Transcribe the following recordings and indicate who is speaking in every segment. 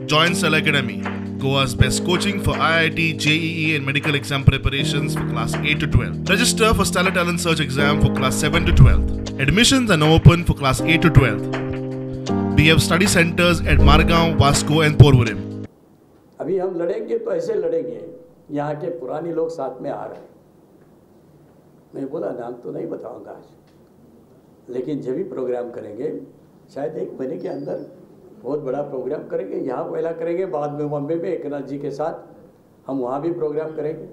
Speaker 1: Join Cell Academy, Goa's best coaching for IIT, JEE and medical exam preparations for class 8 to 12. Register for Stellar Talent Search exam for class 7 to 12. Admissions are now open for class 8 to 12. We have study centers at Margaon, Vasco and Porvorim.
Speaker 2: अभी हम लड़ेंगे तो ऐसे लड़ेंगे, यहाँ के पुराने लोग साथ में आ रहे हैं। मैं बोला नाम तो नहीं बताऊंगा आज, लेकिन जब भी प्रोग्राम करेंगे शायद 1 महीने के अंदर बहुत बड़ा प्रोग्राम करेंगे। यहाँ पहला करेंगे, बाद में बॉम्बे में एकनाथ जी के साथ हम वहाँ भी प्रोग्राम करेंगे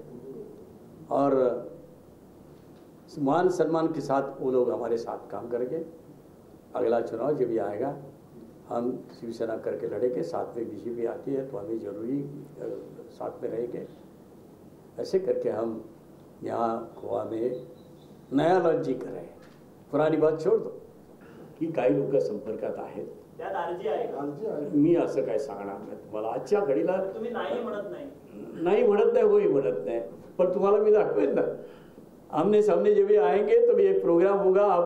Speaker 2: और मान सम्मान के साथ वो लोग हमारे साथ काम करेंगे। अगला चुनाव जब भी आएगा हम शिवसेना करके लड़ेंगे, साथ में बीजेपी आती है तो हमें जरूरी साथ में रहेंगे। ऐसे करके हम यहाँ गोवा में नया लॉन्च जी करें। पुरानी बात छोड़ दो की काही लोक संपर्कात आहेत,
Speaker 3: त्यात अर्जी आहे।
Speaker 2: मी असं काय सांगणार नाही तुम्हाला आजच्या घडीला।
Speaker 3: तुम्ही नाही म्हणत नाही,
Speaker 2: नाही म्हणत नाही, होई म्हणत नाही, पण तुम्हाला मी दाखवेन ना आमने सामने जब भी आएंगे तो भी एक प्रोग्राम होगा।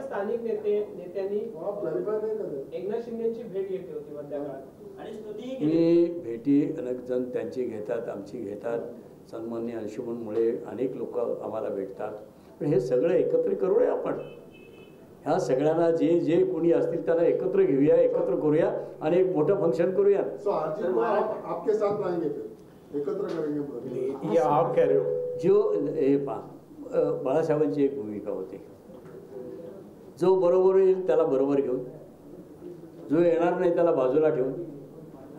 Speaker 4: स्थानिक नेत्यांनी एकनाथ शिंदेची भेट घेतली होती मध्याकाळात
Speaker 3: आणि स्तुती
Speaker 2: मी भेटी अनेक जण त्यांची घेतात, आमची घेतात। सन्माननीय अंशुमन मुळे अनेक लोक आम्हाला भेटतात, पण हे सगळं एकत्र करूया आपण। ह्या सगळ्यांना जे जे कोणी असतील त्यांना एकत्र घेऊया, एकत्र करूया आणि एक मोठं फंक्शन करूया।
Speaker 5: आपके साथ लाएंगे फिर एकत्र करेंगे।
Speaker 2: ये आप कह रहे हो जो बाळासाहेबांची एक भूमिका होती, जो बरोबर येईल त्याला बरोबर घेऊन, जो येणार नाही त्याला बाजूला ठेवून,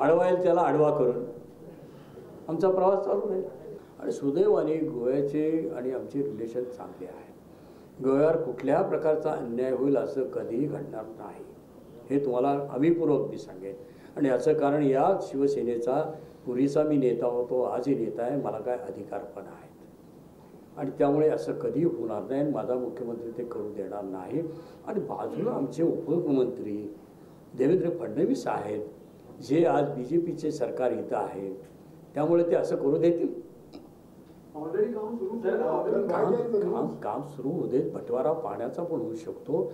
Speaker 2: आडवा येईल त्याला आडवा करून आमचा प्रवास चालू आहे। आणि सुदैवाने गोव्याचे आणि आमचे रिलेशन चांगले आहे। गोव्यावर कुठल्या प्रकारचा अन्याय होईल असं कधीही घडणार नाही, हे तुम्हाला अभिपूर्वक मी सांगेन। आणि याचं कारण या शिवसेनेचा पूर्वीचा मी नेता होतो, आजही नेता आहे, मला काय अधिकार पण आहेत आणि त्यामुळे असं कधी होणार नाही। माझा मुख्यमंत्री ते करू देणार नाही। आणि बाजूला आमचे उपमुख्यमंत्री देवेंद्र फडणवीस आहेत, जे आज बीजेपीचे सरकार इथं आहे, त्यामुळे ते असं करू देतील। काम सुरू होऊ देत, बटवारा पाण्याचा पण होऊ शकतो।